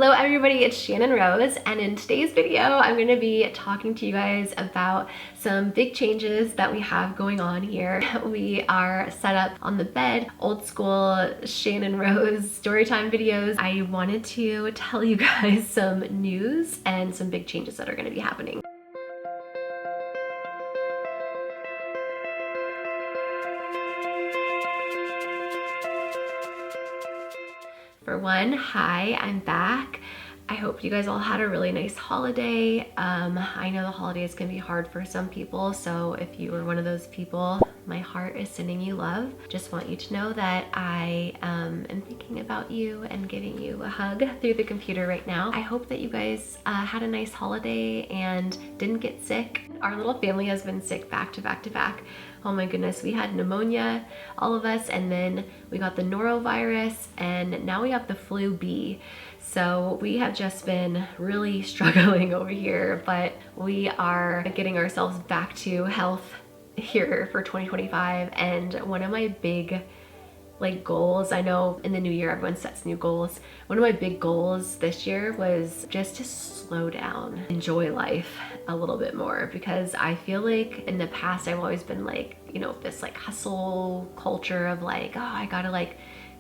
Hello everybody, it's Shannon Rose, and in today's video I'm going to be talking to you guys about some big changes that we have going on here. We are set up on the bed, old school Shannon Rose storytime videos. I wanted to tell you guys some news and some big changes that are going to be happening. For one, hi, I'm back. I hope you guys all had a really nice holiday. I know the holidays can be hard for some people, so if you were one of those people, my heart is sending you love. Just want you to know that I am thinking about you and giving you a hug through the computer right now. I hope that you guys had a nice holiday and didn't get sick. Our little family has been sick back to back to back. Oh my goodness, we had pneumonia, all of us, and then we got the norovirus, and now we have the flu B. So we have just been really struggling over here, but we are getting ourselves back to health here for 2025. And one of my big goals, I know in the new year everyone sets new goals. One of my big goals this year was just to slow down, enjoy life a little bit more, because I feel like in the past I've always been this hustle culture of oh, I gotta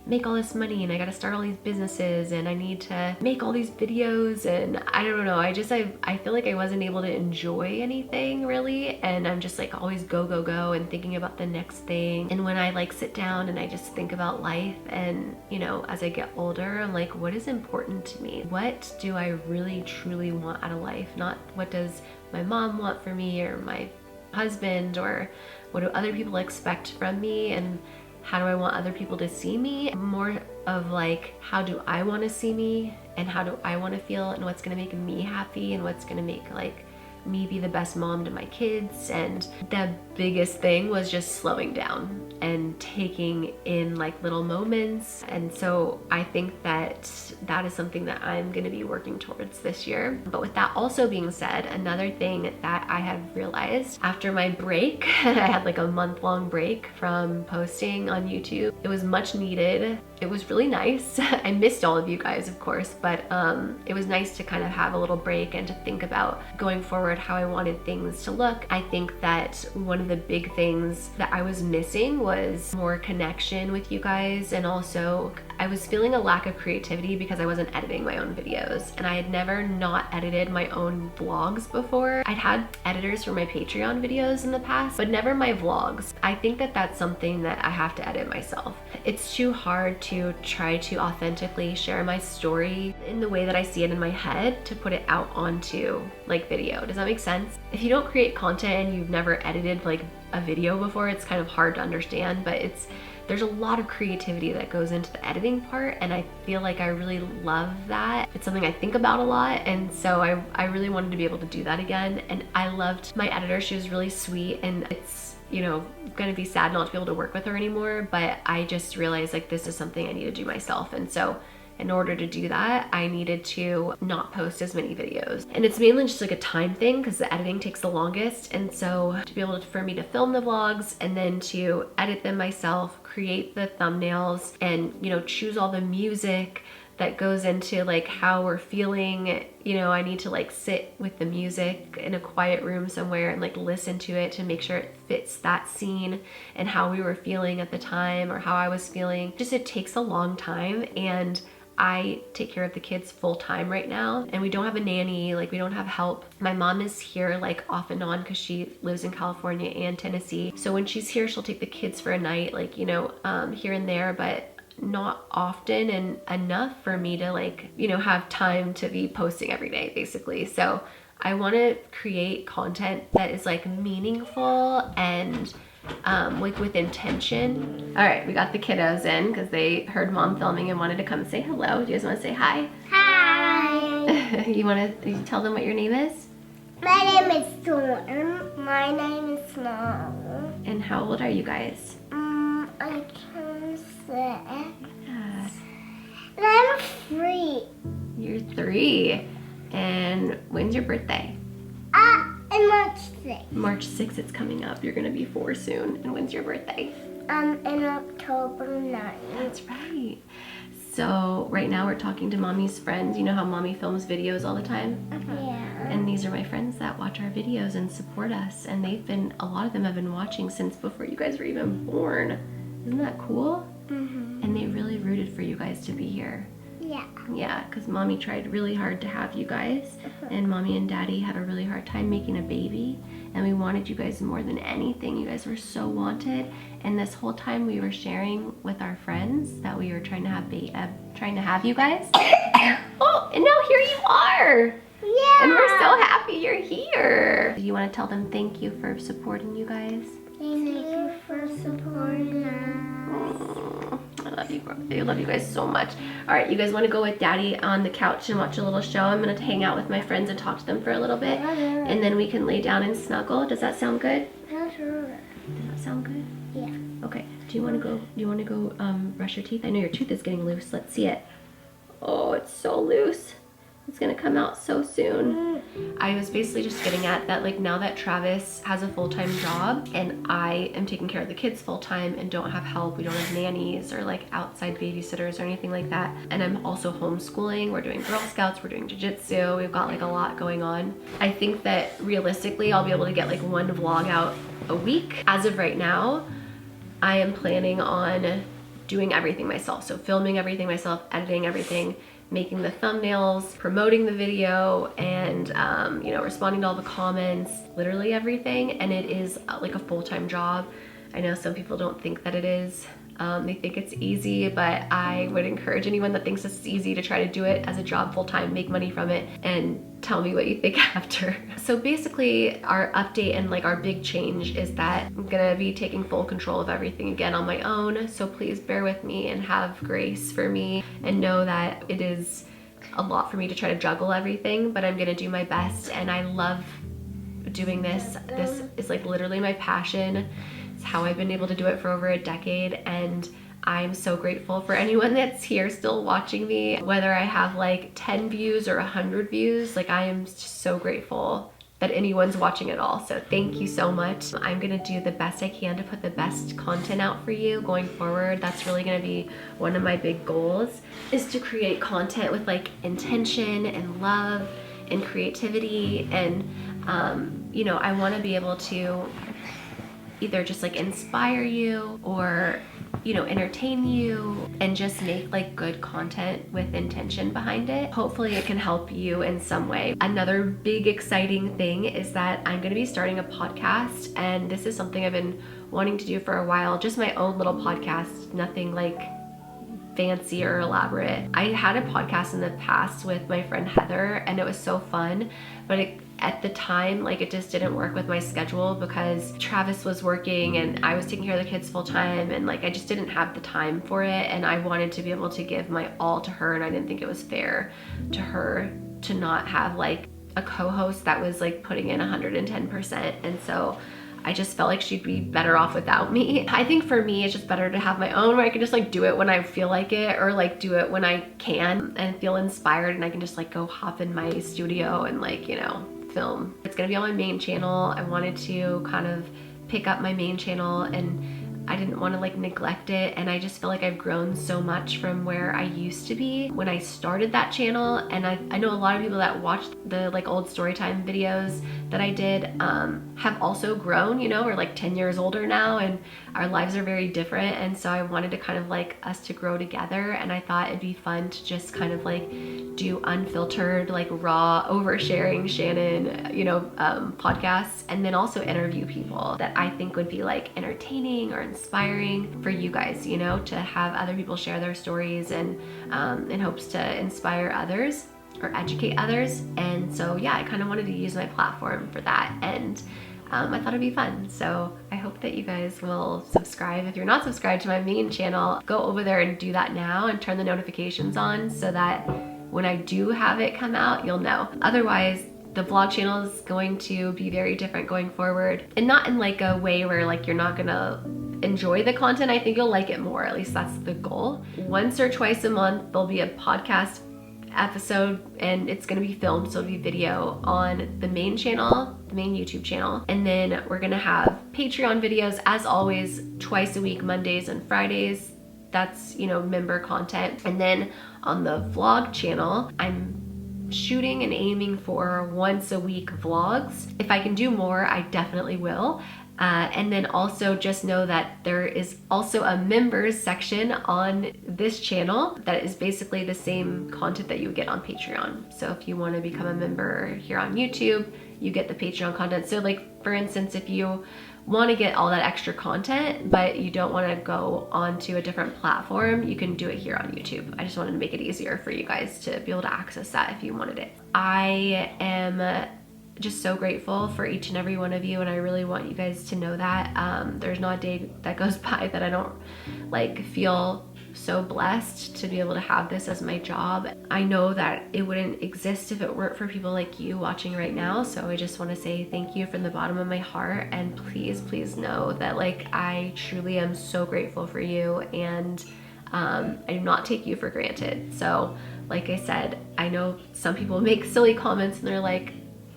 make all this money and I gotta start all these businesses and I need to make all these videos, and I don't know, I feel like I wasn't able to enjoy anything really, and I'm just always go go go and thinking about the next thing. And when I sit down and I just think about life, and as I get older, I'm like, what is important to me? What do I really truly want out of life? Not what does my mom want for me or my husband, or what do other people expect from me, and how do I want other people to see me? More of how do I want to see me, and how do I want to feel, and what's going to make me happy, and what's going to make me be the best mom to my kids. And the biggest thing was just slowing down and taking in little moments. And so I think that is something that I'm going to be working towards this year. But with that also being said, another thing that I have realized after my break, I had a month-long break from posting on YouTube. It was much needed. It was really nice. I missed all of you guys, of course, but it was nice to kind of have a little break and to think about going forward how I wanted things to look. I think that one of the big things that I was missing was more connection with you guys, and also I was feeling a lack of creativity because I wasn't editing my own videos, and I had never not edited my own vlogs before. I'd had editors for my Patreon videos in the past, but never my vlogs. I think that that's something that I have to edit myself. It's too hard to try to authentically share my story in the way that I see it in my head to put it out onto video. Does that make sense? If you don't create content and you've never edited a video before, it's kind of hard to understand, but there's a lot of creativity that goes into the editing part, and I feel like I really love that. It's something I think about a lot, and so I really wanted to be able to do that again. And I loved my editor. She was really sweet, and it's gonna be sad not to be able to work with her anymore, but I just realized this is something I need to do myself. And so in order to do that, I needed to not post as many videos. And it's mainly just a time thing because the editing takes the longest. And so to be able for me to film the vlogs and then to edit them myself, create the thumbnails, and choose all the music that goes into how we're feeling. I need to sit with the music in a quiet room somewhere and listen to it to make sure it fits that scene and how we were feeling at the time, or how I was feeling. Just it takes a long time, and I take care of the kids full time right now, and we don't have a nanny, we don't have help. My mom is here off and on because she lives in California and Tennessee. So when she's here, she'll take the kids for a night, here and there, but not often and enough for me to have time to be posting every day basically. So I want to create content that is meaningful and with intention. All right, we got the kiddos in because they heard mom filming and wanted to come say hello. Do you guys want to say hi? Hi. You want to tell them what your name is? My name is Storm. My name is Snow. And how old are you guys? I can say. Yes. And I'm 3. You're 3. And when's your birthday? In March 6th. March 6th, it's coming up. You're gonna be 4 soon. And when's your birthday? In October 9th. That's right. So right now we're talking to Mommy's friends. You know how Mommy films videos all the time? Yeah. And these are my friends that watch our videos and support us. And a lot of them have been watching since before you guys were even born. Isn't that cool? Mm-hmm. And they really rooted for you guys to be here. Yeah. Yeah, because Mommy tried really hard to have you guys. And Mommy and Daddy had a really hard time making a baby. And we wanted you guys more than anything. You guys were so wanted. And this whole time we were sharing with our friends that we were trying to have you guys. Oh, and now here you are. Yeah. And we're so happy you're here. Do you want to tell them thank you for supporting you guys? Thank you for supporting us. I love you. I love you guys so much. All right, you guys want to go with Daddy on the couch and watch a little show? I'm going to hang out with my friends and talk to them for a little bit. And then we can lay down and snuggle. Does that sound good? Yeah, sure. Does that sound good? Yeah. Okay. Do you want to go brush your teeth? I know your tooth is getting loose. Let's see it. Oh, it's so loose. It's gonna come out so soon. I was basically just getting at that, like, now that Travis has a full-time job and I am taking care of the kids full-time and don't have help, we don't have nannies or like outside babysitters or anything like that, and I'm also homeschooling, we're doing Girl Scouts, we're doing jiu-jitsu, we've got like a lot going on. I think that realistically I'll be able to get like one vlog out a week. As of right now, I am planning on doing everything myself. So filming everything myself, editing everything, making the thumbnails, promoting the video, and you know, responding to all the comments, literally everything. And it is like a full-time job. I know some people don't think that it is. They think it's easy, but I would encourage anyone that thinks it's easy to try to do it as a job full-time, make money from it, and tell me what you think after. So basically our update and like our big change is that I'm gonna be taking full control of everything again on my own. So please bear with me and have grace for me and know that it is a lot for me to try to juggle everything, but I'm gonna do my best, and I love doing this. This is like literally my passion. It's how I've been able to do it for over a decade, and I'm so grateful for anyone that's here still watching me, whether I have like 10 views or 100 views. Like, I am just so grateful that anyone's watching at all. So thank you so much. I'm gonna do the best I can to put the best content out for you going forward. That's really gonna be one of my big goals, is to create content with like intention and love and creativity. And you know, I wanna be able to either just like inspire you or, you know, entertain you, and just make like good content with intention behind it. Hopefully it can help you in some way. Another big exciting thing is that I'm gonna be starting a podcast, and this is something I've been wanting to do for a while. Just my own little podcast, nothing like fancy or elaborate. I had a podcast in the past with my friend Heather, and it was so fun, but at the time, like, it just didn't work with my schedule because Travis was working and I was taking care of the kids full time, and like I just didn't have the time for it, and I wanted to be able to give my all to her, and I didn't think it was fair to her to not have like a co-host that was like putting in 110%. And so I just felt like she'd be better off without me. I think for me, it's just better to have my own, where I can just like do it when I feel like it, or like do it when I can and feel inspired, and I can just like go hop in my studio and like, you know, film. It's gonna be on my main channel. I wanted to kind of pick up my main channel, and I didn't want to like neglect it, and I just feel like I've grown so much from where I used to be when I started that channel. And I know a lot of people that watched the like old storytime videos that I did have also grown, you know, we're like 10 years older now, and our lives are very different, and so I wanted to kind of like us to grow together, and I thought it'd be fun to just kind of like do unfiltered, like raw, oversharing Shannon, you know, podcasts, and then also interview people that I think would be like entertaining or inspiring for you guys, you know, to have other people share their stories, and in hopes to inspire others or educate others. And so yeah, I kind of wanted to use my platform for that, and I thought it'd be fun. So I hope that you guys will subscribe. If you're not subscribed to my main channel, go over there and do that now, and turn the notifications on so that when I do have it come out, you'll know. Otherwise, the vlog channel is going to be very different going forward, and not in like a way where like you're not gonna enjoy the content. I think you'll like it more, at least that's the goal. Once or twice a month, there'll be a podcast episode, and it's gonna be filmed, so it'll be video on the main channel, the main YouTube channel. And then we're gonna have Patreon videos, as always, twice a week, Mondays and Fridays. that's, you know, member content. And then on the vlog channel, I'm shooting and aiming for once a week vlogs. If I can do more, I definitely will. And then also just know that there is also a members section on this channel that is basically the same content that you would get on Patreon. So if you want to become a member here on YouTube, you get the Patreon content. So like, for instance, if you want to get all that extra content, but you don't want to go onto a different platform, you can do it here on YouTube. I just wanted to make it easier for you guys to be able to access that if you wanted it. I am just so grateful for each and every one of you, and I really want you guys to know that. There's not a day that goes by that I don't like feel so blessed to be able to have this as my job. I know that it wouldn't exist if it weren't for people like you watching right now, so I just want to say thank you from the bottom of my heart, and please know that like I truly am so grateful for you, and I do not take you for granted. So like I said, I know some people make silly comments and they're like,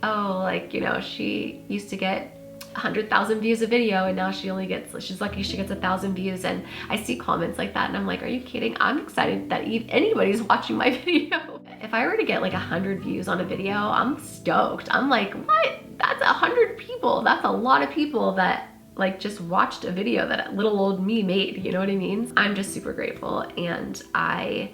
oh, like, you know, she used to get 100,000 views a video and now she only gets, she's lucky she gets 1,000 views. And I see comments like that and I'm like, are you kidding? I'm excited that anybody's watching my video. If I were to get like 100 views on a video, I'm stoked. I'm like, what? That's 100 people. That's a lot of people that like just watched a video that little old me made, you know what I mean? I'm just super grateful, and I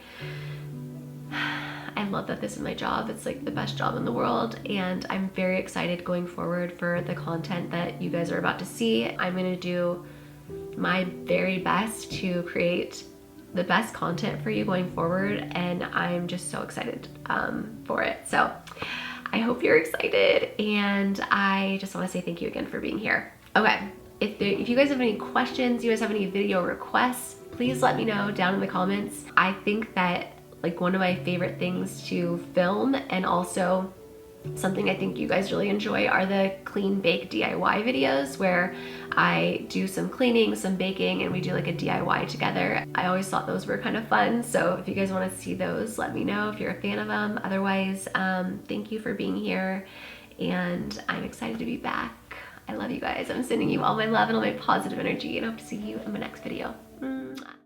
love that this is my job. It's like the best job in the world, and I'm very excited going forward for the content that you guys are about to see. I'm gonna do my very best to create the best content for you going forward, and I'm just so excited for it. So I hope you're excited, and I just want to say thank you again for being here. Okay, if you guys have any questions, you guys have any video requests, please let me know down in the comments. I think that like one of my favorite things to film, and also something I think you guys really enjoy, are the clean bake DIY videos where I do some cleaning, some baking, and we do like a DIY together. I always thought those were kind of fun, so if you guys want to see those, let me know if you're a fan of them. Otherwise, thank you for being here, and I'm excited to be back. I love you guys. I'm sending you all my love and all my positive energy, and I hope to see you in my next video. Mwah.